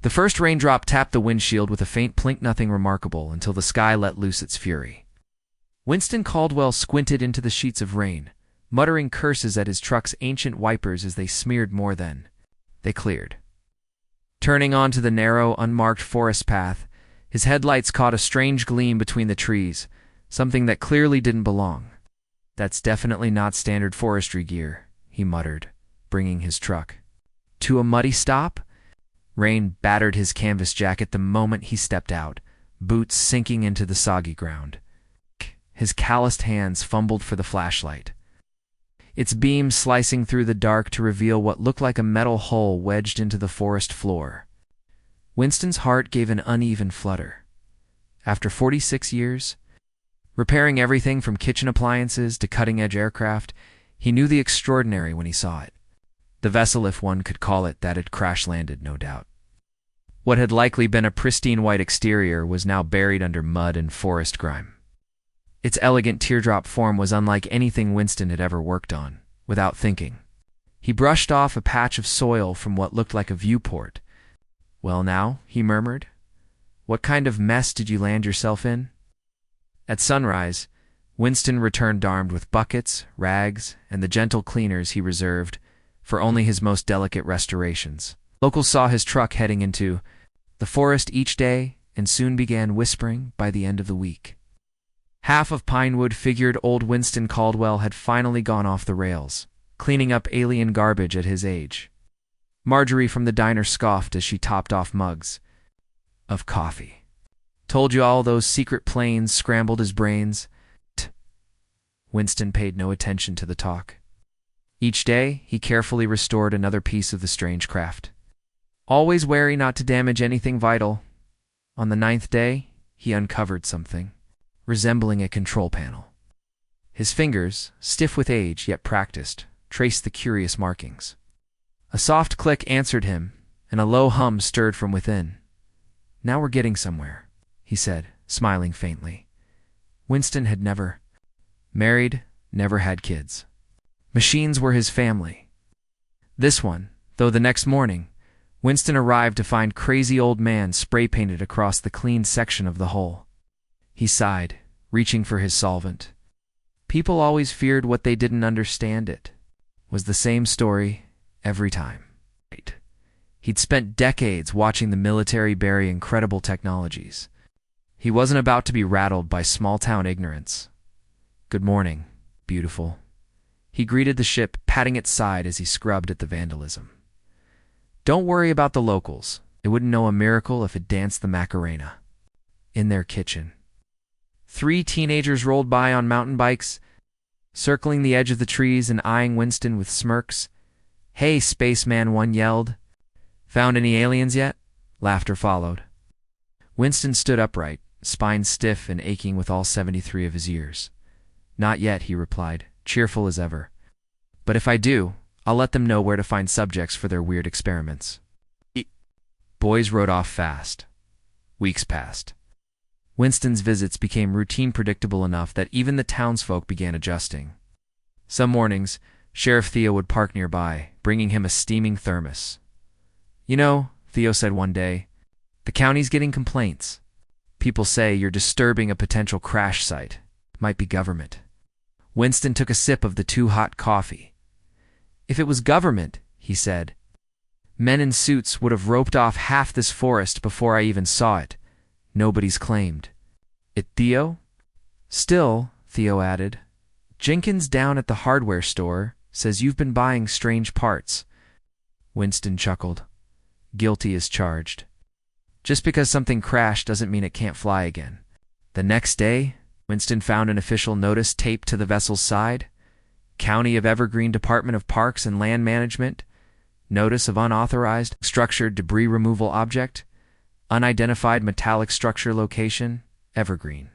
The first raindrop tapped the windshield with a faint plink, nothing remarkable, until the sky let loose its fury. Winston Caldwell squinted into the sheets of rain, muttering curses at his truck's ancient wipers as they smeared more than they cleared. Turning onto the narrow, unmarked forest path, his headlights caught a strange gleam between the trees, something that clearly didn't belong. "That's definitely not standard forestry gear," he muttered, bringing his truck to a muddy stop. Rain battered his canvas jacket the moment he stepped out, boots sinking into the soggy ground. His calloused hands fumbled for the flashlight, its beam slicing through the dark to reveal what looked like a metal hole wedged into the forest floor. Winston's heart gave an uneven flutter. After 46 years, repairing everything from kitchen appliances to cutting-edge aircraft, he knew the extraordinary when he saw it. The vessel, if one could call it that, had crash-landed, no doubt. What had likely been a pristine white exterior was now buried under mud and forest grime. Its elegant teardrop form was unlike anything Winston had ever worked on. Without thinking, he brushed off a patch of soil from what looked like a viewport. "Well now," he murmured, "what kind of mess did you land yourself in?" At sunrise, Winston returned armed with buckets, rags, and the gentle cleaners he reserved for only his most delicate restorations. Locals saw his truck heading into the forest each day and soon began whispering by the end of the week. Half of Pinewood figured old Winston Caldwell had finally gone off the rails, cleaning up alien garbage at his age. Marjorie from the diner scoffed as she topped off mugs of coffee. "Told you all those secret planes scrambled his brains." Winston paid no attention to the talk. Each day, he carefully restored another piece of the strange craft, always wary not to damage anything vital. On the 9th day, he uncovered something resembling a control panel. His fingers, stiff with age yet practiced, traced the curious markings. A soft click answered him, and a low hum stirred from within. "Now we're getting somewhere," he said, smiling faintly. Winston had never married, never had kids. Machines were his family. This one, though the next morning, Winston arrived to find crazy old man spray-painted across the cleaned section of the hull. He sighed, reaching for his solvent. People always feared what they didn't understand. It was the same story every time. He'd spent decades watching the military bury incredible technologies. He wasn't about to be rattled by small-town ignorance. "Good morning, beautiful." He greeted the ship, patting its side as he scrubbed at the vandalism. "Don't worry about the locals. They wouldn't know a miracle if it danced the Macarena." In their kitchen, 3 teenagers rolled by on mountain bikes, circling the edge of the trees and eyeing Winston with smirks. "Hey, spaceman," one yelled. "Found any aliens yet?" Laughter followed. Winston stood upright, spine stiff and aching with all 73 of his ears. "Not yet," he replied, cheerful as ever. "But if I do, I'll let them know where to find subjects for their weird experiments." Boys rode off fast. Weeks passed. Winston's visits became routine, predictable enough that even the townsfolk began adjusting. Some mornings, Sheriff Theo would park nearby, bringing him a steaming thermos. "You know," Theo said one day, "the county's getting complaints. People say you're disturbing a potential crash site. Might be government." Winston took a sip of the too-hot coffee. "If it was government," he said, "men in suits would have roped off half this forest before I even saw it. Nobody's claimed it." "Theo?" "Still," Theo added, "Jenkins down at the hardware store says you've been buying strange parts." Winston chuckled. Guilty as charged. Just because something crashed doesn't mean it can't fly again. The next day, Winston found an official notice taped to the vessel's side. County of Evergreen Department of Parks and Land Management. Notice of unauthorized structured debris removal object. Unidentified metallic structure location, Evergreen.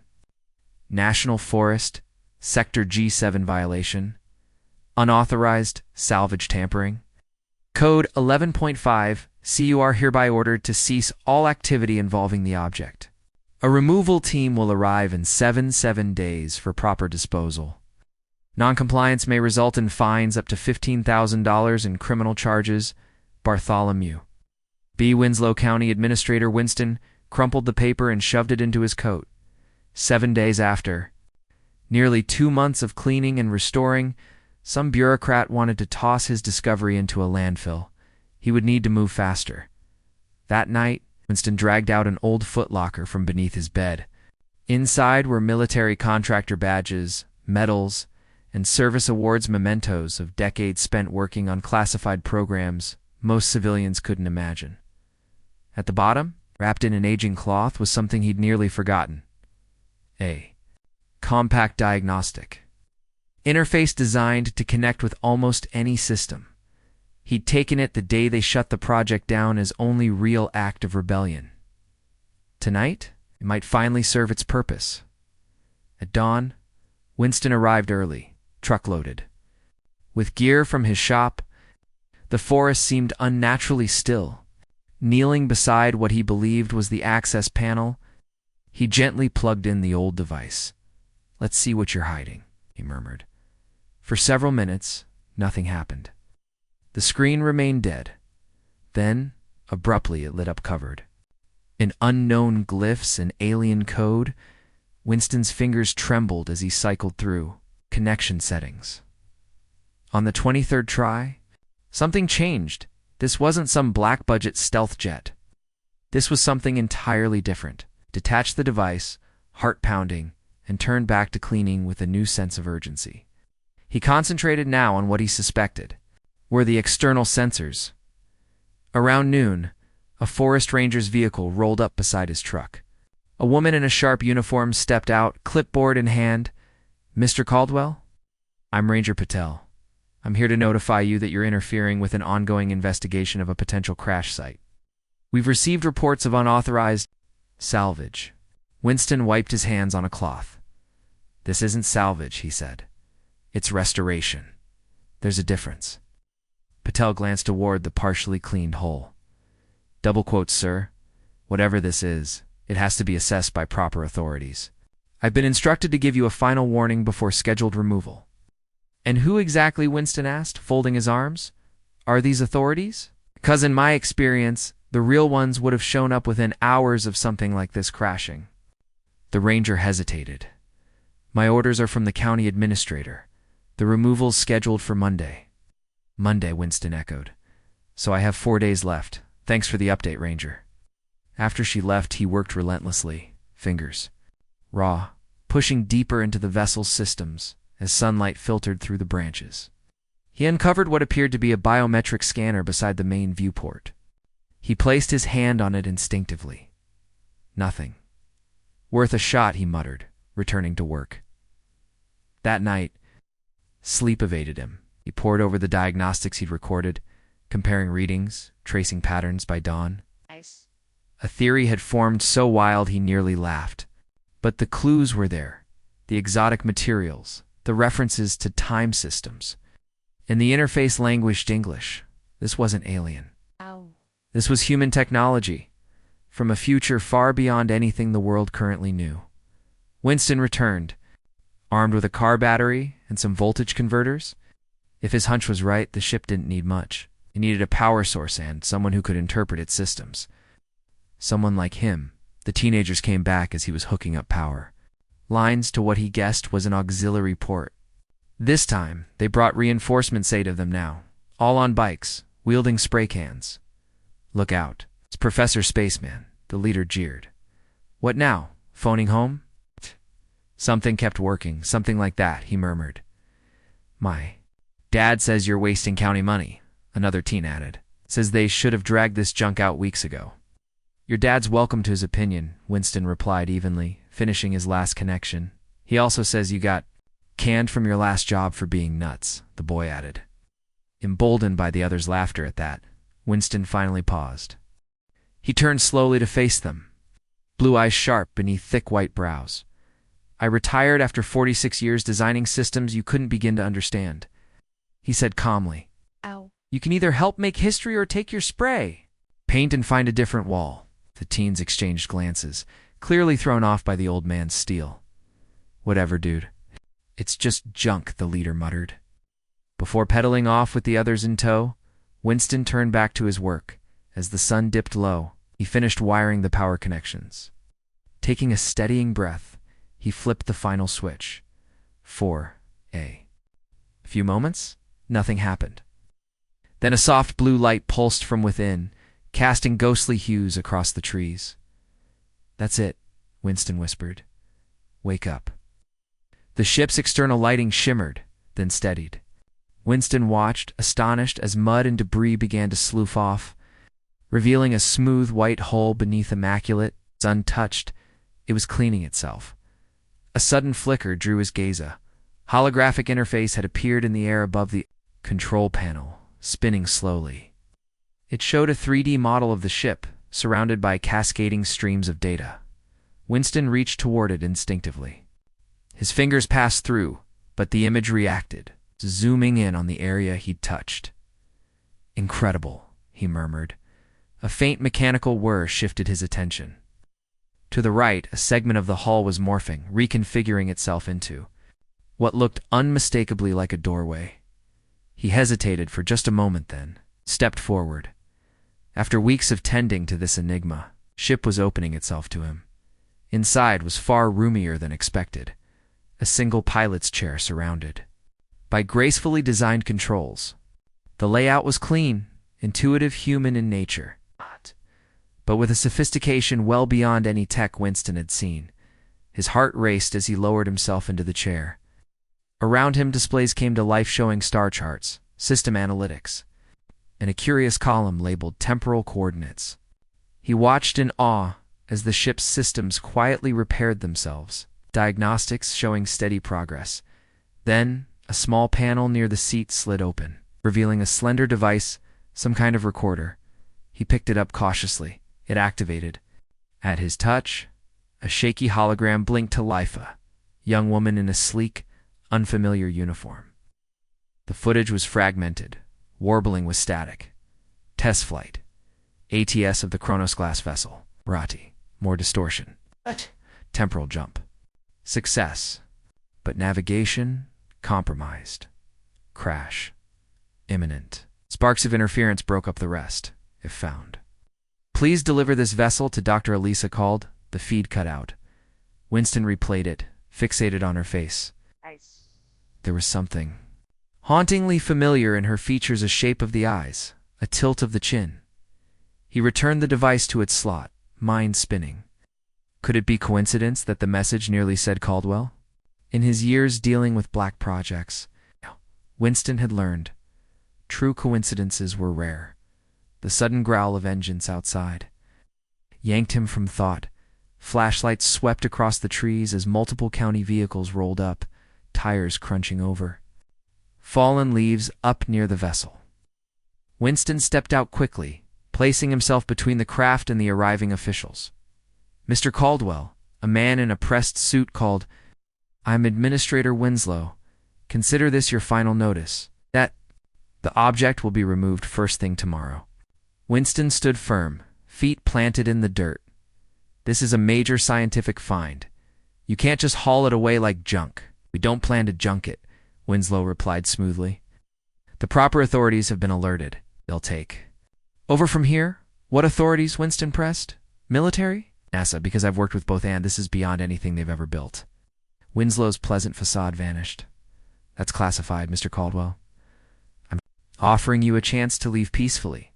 National Forest, Sector G7 violation. Unauthorized salvage tampering. Code 11.5, you are hereby ordered to cease all activity involving the object. A removal team will arrive in 7 days for proper disposal. Noncompliance may result in fines up to $15,000 and criminal charges. Bartholomew. B. Winslow County Administrator Winston crumpled the paper and shoved it into his coat. 7 days after, nearly 2 months of cleaning and restoring, some bureaucrat wanted to toss his discovery into a landfill. He would need to move faster. That night, Winston dragged out an old footlocker from beneath his bed. Inside were military contractor badges, medals, and service awards mementos of decades spent working on classified programs most civilians couldn't imagine. At the bottom, wrapped in an aging cloth, was something he'd nearly forgotten. A compact diagnostic interface designed to connect with almost any system. He'd taken it the day they shut the project down as only real act of rebellion. Tonight, it might finally serve its purpose. At dawn, Winston arrived early, truckloaded. With gear from his shop, the forest seemed unnaturally still. Kneeling beside what he believed was the access panel, he gently plugged in the old device. "Let's see what you're hiding," he murmured. For several minutes, nothing happened. The screen remained dead. Then, abruptly, it lit up covered. In unknown glyphs and alien code, Winston's fingers trembled as he cycled through connection settings. On the 23rd try, something changed. This wasn't some black-budget stealth jet. This was something entirely different. Detach the device, heart pounding, and turned back to cleaning with a new sense of urgency. He concentrated now on what he suspected were the external sensors. Around noon, a forest ranger's vehicle rolled up beside his truck. A woman in a sharp uniform stepped out, clipboard in hand. "Mr. Caldwell? I'm Ranger Patel. I'm here to notify you that you're interfering with an ongoing investigation of a potential crash site. We've received reports of unauthorized salvage." Winston wiped his hands on a cloth. "This isn't salvage," he said. "It's restoration. There's a difference." Patel glanced toward the partially cleaned hole. "Double quotes, sir. Whatever this is, it has to be assessed by proper authorities. I've been instructed to give you a final warning before scheduled removal." "And who exactly," Winston asked, folding his arms, "are these authorities? Because in my experience, the real ones would have shown up within hours of something like this crashing." The ranger hesitated. "My orders are from the county administrator. The removal's scheduled for Monday." "Monday," Winston echoed. "So I have 4 days left. Thanks for the update, Ranger." After she left, he worked relentlessly, fingers raw, pushing deeper into the vessel's systems as sunlight filtered through the branches. He uncovered what appeared to be a biometric scanner beside the main viewport. He placed his hand on it instinctively. Nothing. "Worth a shot," he muttered, returning to work. That night, sleep evaded him. He pored over the diagnostics he'd recorded, comparing readings, tracing patterns by dawn. Nice. A theory had formed so wild he nearly laughed. But the clues were there, the exotic materials, the references to time systems. And the interface languished English. This wasn't alien. Ow. This was human technology, from a future far beyond anything the world currently knew. Winston returned, armed with a car battery and some voltage converters. If his hunch was right, the ship didn't need much. It needed a power source and someone who could interpret its systems. Someone like him. The teenagers came back as he was hooking up power. Lines to what he guessed was an auxiliary port. This time, they brought reinforcements, 8 of them now, all on bikes, wielding spray cans. "Look out. It's Professor Spaceman," the leader jeered. "What now? Phoning home?" "Something kept working, something like that," he murmured. "My dad says you're wasting county money," another teen added. "Says they should have dragged this junk out weeks ago." "Your dad's welcome to his opinion," Winston replied evenly, finishing his last connection. "He also says you got canned from your last job for being nuts," the boy added. Emboldened by the other's laughter at that, Winston finally paused. He turned slowly to face them, blue eyes sharp beneath thick white brows. "I retired after 46 years designing systems you couldn't begin to understand," he said calmly. Ow. "You can either help make history or take your spray. Paint and find a different wall." The teens exchanged glances, clearly thrown off by the old man's steel. "Whatever, dude. It's just junk," the leader muttered. Before pedaling off with the others in tow, Winston turned back to his work, As the sun dipped low, he finished wiring the power connections. Taking a steadying breath, he flipped the final switch. 4A. A few moments, nothing happened. Then a soft blue light pulsed from within, casting ghostly hues across the trees. "That's it," Winston whispered. "Wake up." The ship's external lighting shimmered, then steadied. Winston watched, astonished, as mud and debris began to slough off, revealing a smooth white hull beneath immaculate, untouched. It was cleaning itself. A sudden flicker drew his gaze. A holographic interface had appeared in the air above the control panel, spinning slowly. It showed a 3D model of the ship, surrounded by cascading streams of data. Winston reached toward it instinctively. His fingers passed through, but the image reacted, zooming in on the area he'd touched. "Incredible," he murmured. A faint mechanical whir shifted his attention. To the right, a segment of the hull was morphing, reconfiguring itself into what looked unmistakably like a doorway. He hesitated for just a moment, then stepped forward. After weeks of tending to this enigma, ship was opening itself to him. Inside was far roomier than expected. A single pilot's chair surrounded by gracefully designed controls. The layout was clean, intuitive, human in nature, but with a sophistication well beyond any tech Winston had seen. His heart raced as he lowered himself into the chair. Around him, displays came to life, showing star charts, system analytics, and a curious column labeled temporal coordinates. He watched in awe as the ship's systems quietly repaired themselves, diagnostics showing steady progress. Then, a small panel near the seat slid open, revealing a slender device, some kind of recorder. He picked it up cautiously. It activated. At his touch, a shaky hologram blinked to life, a young woman in a sleek, unfamiliar uniform. The footage was fragmented, warbling with static. Test flight. ATS of the Kronos class vessel. Rati. More distortion. Temporal jump. Success. But navigation compromised. Crash. Imminent. Sparks of interference broke up the rest, if found. "Please deliver this vessel to Dr. Elisa," called. The feed cut out. Winston replayed it, fixated on her face. There was something hauntingly familiar in her features, a shape of the eyes, a tilt of the chin. He returned the device to its slot, mind spinning. Could it be coincidence that the message nearly said Caldwell? In his years dealing with black projects, Winston had learned true coincidences were rare. The sudden growl of engines outside yanked him from thought. Flashlights swept across the trees as multiple county vehicles rolled up, tires crunching over. Fallen leaves up near the vessel. Winston stepped out quickly, placing himself between the craft and the arriving officials. "Mr. Caldwell," a man in a pressed suit called. "I'm Administrator Winslow. Consider this your final notice. That the object will be removed first thing tomorrow." Winston stood firm, feet planted in the dirt. "This is a major scientific find. You can't just haul it away like junk." "We don't plan to junk it," Winslow replied smoothly. "The proper authorities have been alerted. They'll take over from here." "What authorities?" Winston pressed. "Military?" "NASA, because I've worked with both, and this is beyond anything they've ever built." Winslow's pleasant facade vanished. "That's classified, Mr. Caldwell. I'm offering you a chance to leave peacefully.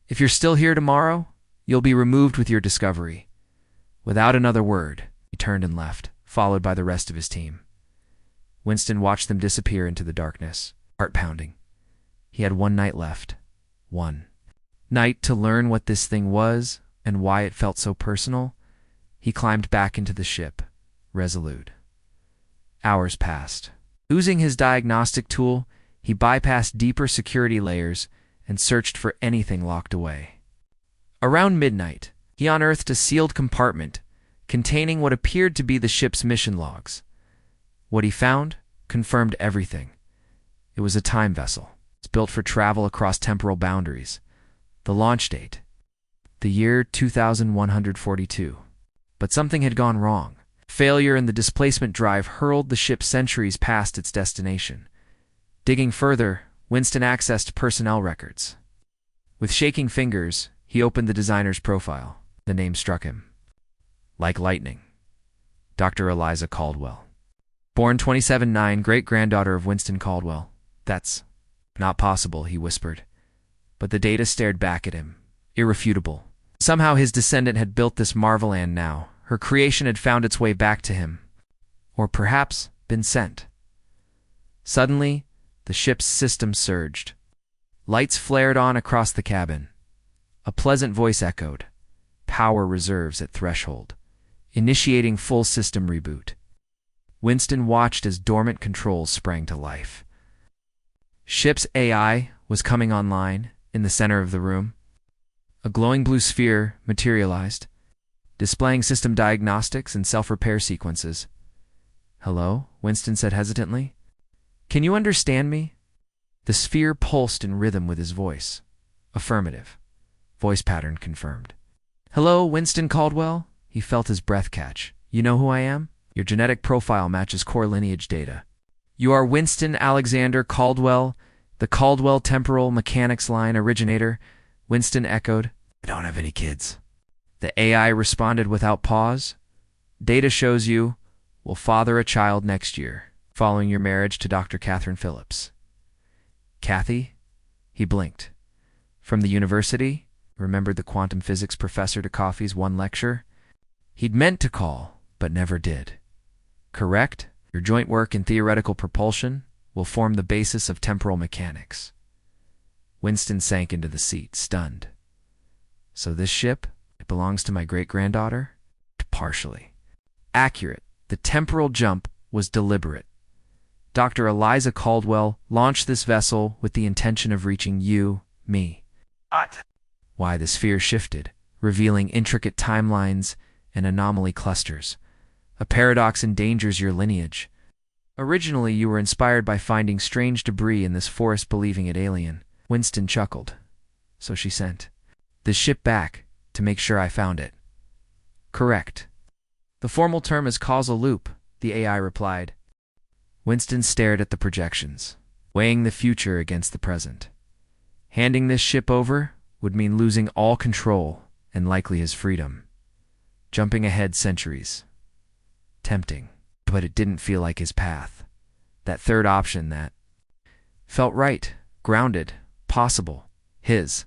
If you're still here tomorrow, you'll be removed with your discovery." Without another word, he turned and left, followed by the rest of his team. Winston watched them disappear into the darkness, heart pounding. He had one night left. One night to learn what this thing was and why it felt so personal. He climbed back into the ship, resolute. Hours passed. Using his diagnostic tool, he bypassed deeper security layers and searched for anything locked away. Around midnight, he unearthed a sealed compartment containing what appeared to be the ship's mission logs. What he found confirmed everything. It was a time vessel. It's built for travel across temporal boundaries. The launch date, the year 2142. But something had gone wrong. Failure in the displacement drive hurled the ship centuries past its destination. Digging further, Winston accessed personnel records. With shaking fingers, He opened the designer's profile. The name struck him. Like lightning. Dr. Eliza Caldwell. Born 27-9, great-granddaughter of Winston Caldwell. That's not possible, he whispered. But the data stared back at him. Irrefutable. Somehow his descendant had built this marvel, and now her creation had found its way back to him. Or perhaps been sent. Suddenly, the ship's system surged. Lights flared on across the cabin. A pleasant voice echoed. Power reserves at threshold. Initiating full system reboot. Winston watched as dormant controls sprang to life. Ship's AI was coming online in the center of the room. A glowing blue sphere materialized, displaying system diagnostics and self-repair sequences. "Hello?" Winston said hesitantly. "Can you understand me?" The sphere pulsed in rhythm with his voice. "Affirmative." Voice pattern confirmed. "Hello, Winston Caldwell?" He felt his breath catch. "You know who I am? Your genetic profile matches core lineage data. You are Winston Alexander Caldwell, the Caldwell temporal mechanics line originator." Winston echoed. "I don't have any kids." The AI responded without pause. "Data shows you will father a child next year, following your marriage to Dr. Catherine Phillips." "Kathy?" He blinked. "From the university?" Remembered the quantum physics professor to Coffey's one lecture. He'd meant to call, but never did. "Correct. Your joint work in theoretical propulsion will form the basis of temporal mechanics." Winston sank into the seat, stunned. "So this ship, it belongs to my great-granddaughter?" "Partially." "Accurate. The temporal jump was deliberate. Dr. Eliza Caldwell launched this vessel with the intention of reaching you, me." "What?" Why, the sphere shifted, revealing intricate timelines and anomaly clusters. "A paradox endangers your lineage. Originally, you were inspired by finding strange debris in this forest, believing it alien." Winston chuckled. "So she sent the ship back to make sure I found it." "Correct. The formal term is causal loop," the AI replied. Winston stared at the projections, weighing the future against the present. Handing this ship over would mean losing all control and likely his freedom. Jumping ahead centuries. Tempting, but it didn't feel like his path. That third option that felt right, grounded, possible, his.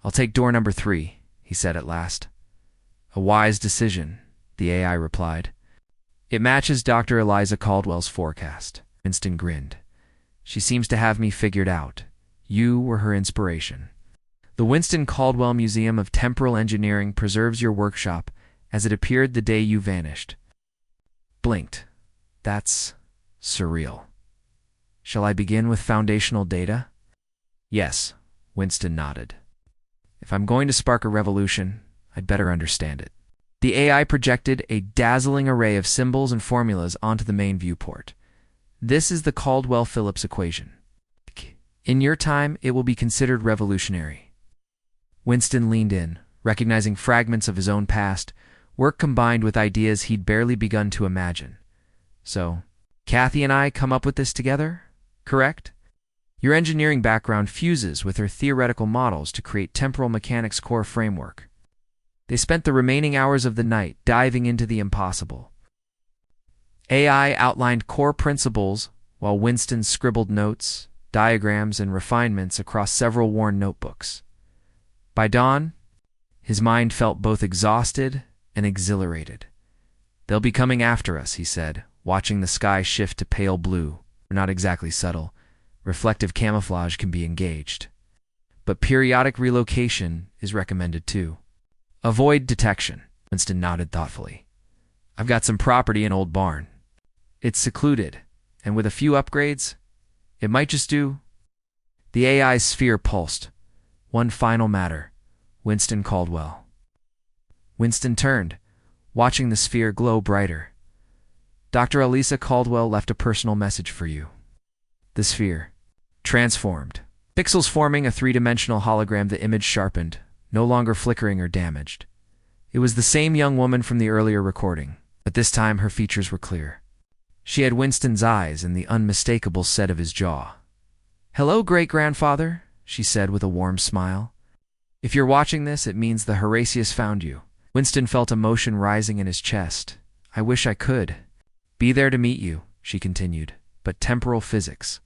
"I'll take door number 3, he said at last. "A wise decision," the AI replied. "It matches Dr. Eliza Caldwell's forecast." Winston grinned. "She seems to have me figured out. You were her inspiration." The Winston Caldwell Museum of Temporal Engineering preserves your workshop as it appeared the day you vanished. Blinked. That's surreal. Shall I begin with foundational data? Yes, Winston nodded. If I'm going to spark a revolution, I'd better understand it. The AI projected a dazzling array of symbols and formulas onto the main viewport. This is the Caldwell-Phillips equation. In your time, it will be considered revolutionary. Winston leaned in, recognizing fragments of his own past, work combined with ideas he'd barely begun to imagine. "So, Kathy and I come up with this together, correct? Your engineering background fuses with her theoretical models to create temporal mechanics core framework." They spent the remaining hours of the night diving into the impossible. AI outlined core principles while Winston scribbled notes, diagrams, and refinements across several worn notebooks. By dawn, his mind felt both exhausted and exhilarated. "They'll be coming after us," he said, watching the sky shift to pale blue. Not exactly subtle. Reflective camouflage can be engaged. But periodic relocation is recommended too. "Avoid detection," Winston nodded thoughtfully. "I've got some property in Old Barn. It's secluded, and with a few upgrades, it might just do." The AI's sphere pulsed. "One final matter, Winston Caldwell." Winston turned, watching the sphere glow brighter. "Dr. Elisa Caldwell left a personal message for you." The sphere transformed. Pixels forming a three-dimensional hologram, the image sharpened, no longer flickering or damaged. It was the same young woman from the earlier recording, but this time her features were clear. She had Winston's eyes and the unmistakable set of his jaw. "Hello, great-grandfather," she said with a warm smile. If you're watching this, it means the Horatius found you. Winston felt emotion rising in his chest. I wish I could be there to meet you, she continued. But temporal physics,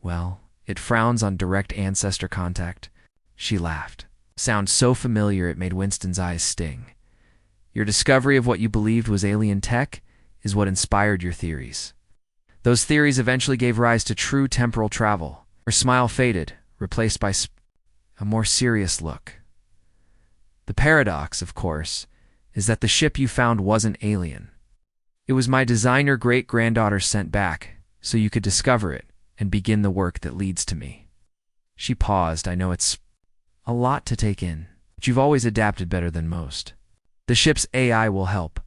well, it frowns on direct ancestor contact. She laughed. Sound so familiar it made Winston's eyes sting. Your discovery of what you believed was alien tech is what inspired your theories. Those theories eventually gave rise to true temporal travel. Her smile faded, replaced by a more serious look. The paradox, of course, is that the ship you found wasn't alien. It was my designer great-granddaughter sent back, so you could discover it and begin the work that leads to me. She paused. I know it's a lot to take in, but you've always adapted better than most. The ship's AI will help.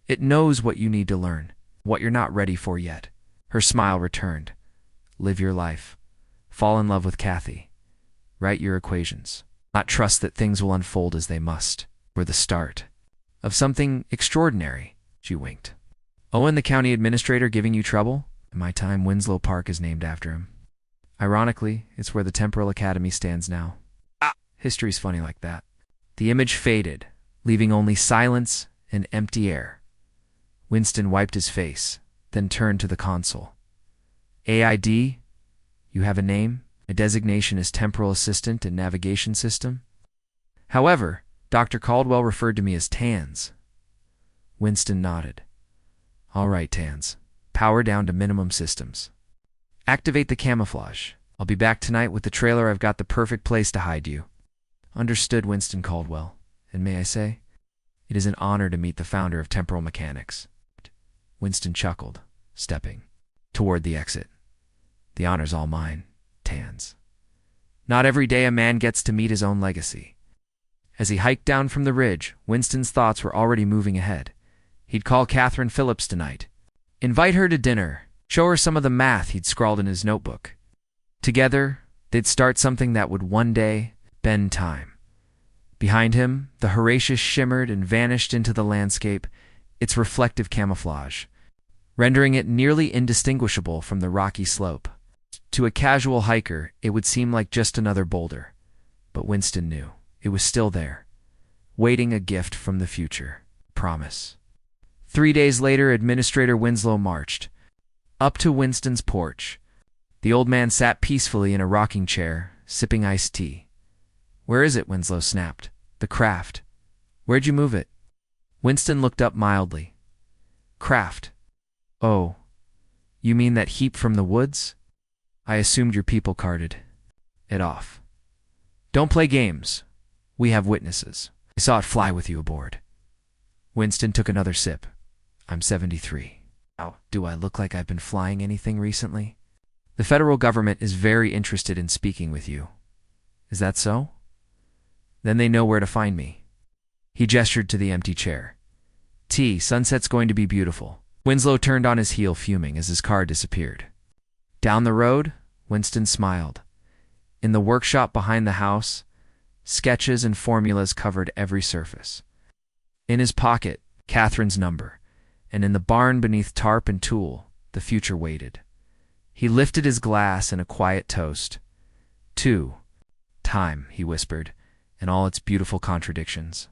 It knows what you need to learn, what you're not ready for yet. Her smile returned. Live your life. Fall in love with Kathy. Write your equations. Not trust that things will unfold as they must. We're the start of something extraordinary, she winked. Owen, the county administrator, giving you trouble? In my time, Winslow Park is named after him. Ironically, it's where the Temporal Academy stands now. History's funny like that. The image faded, leaving only silence and empty air. Winston wiped his face, then turned to the console. AID? You have a name? A designation as Temporal Assistant and Navigation System? However, Dr. Caldwell referred to me as TANS. Winston nodded. All right, TANS. Power down to minimum systems. Activate the camouflage. I'll be back tonight with the trailer. I've got the perfect place to hide you. Understood, Winston Caldwell. And may I say, it is an honor to meet the founder of Temporal Mechanics. Winston chuckled, stepping toward the exit. The honor's all mine, TANS. Not every day a man gets to meet his own legacy. As he hiked down from the ridge, Winston's thoughts were already moving ahead. He'd call Catherine Phillips tonight. Invite her to dinner. Show her some of the math he'd scrawled in his notebook. Together, they'd start something that would one day bend time. Behind him, the Horatius shimmered and vanished into the landscape, its reflective camouflage, rendering it nearly indistinguishable from the rocky slope. To a casual hiker, it would seem like just another boulder. But Winston knew it was still there, waiting a gift from the future. Promise. 3 days later, Administrator Winslow marched up to Winston's porch. The old man sat peacefully in a rocking chair, sipping iced tea. Where is it? Winslow snapped. The craft. Where'd you move it? Winston looked up mildly. Craft. Oh, you mean that heap from the woods? I assumed your people carted it off. Don't play games. We have witnesses. I saw it fly with you aboard. Winston took another sip. I'm 73. How do I look like I've been flying anything recently? The federal government is very interested in speaking with you. Is that so? Then they know where to find me. He gestured to the empty chair. Sunset's going to be beautiful. Winslow turned on his heel, fuming as his car disappeared. Down the road, Winston smiled. In the workshop behind the house, sketches and formulas covered every surface. In his pocket, Catherine's number, and in the barn beneath tarp and tool, the future waited. He lifted his glass in a quiet toast. To time, he whispered, and all its beautiful contradictions.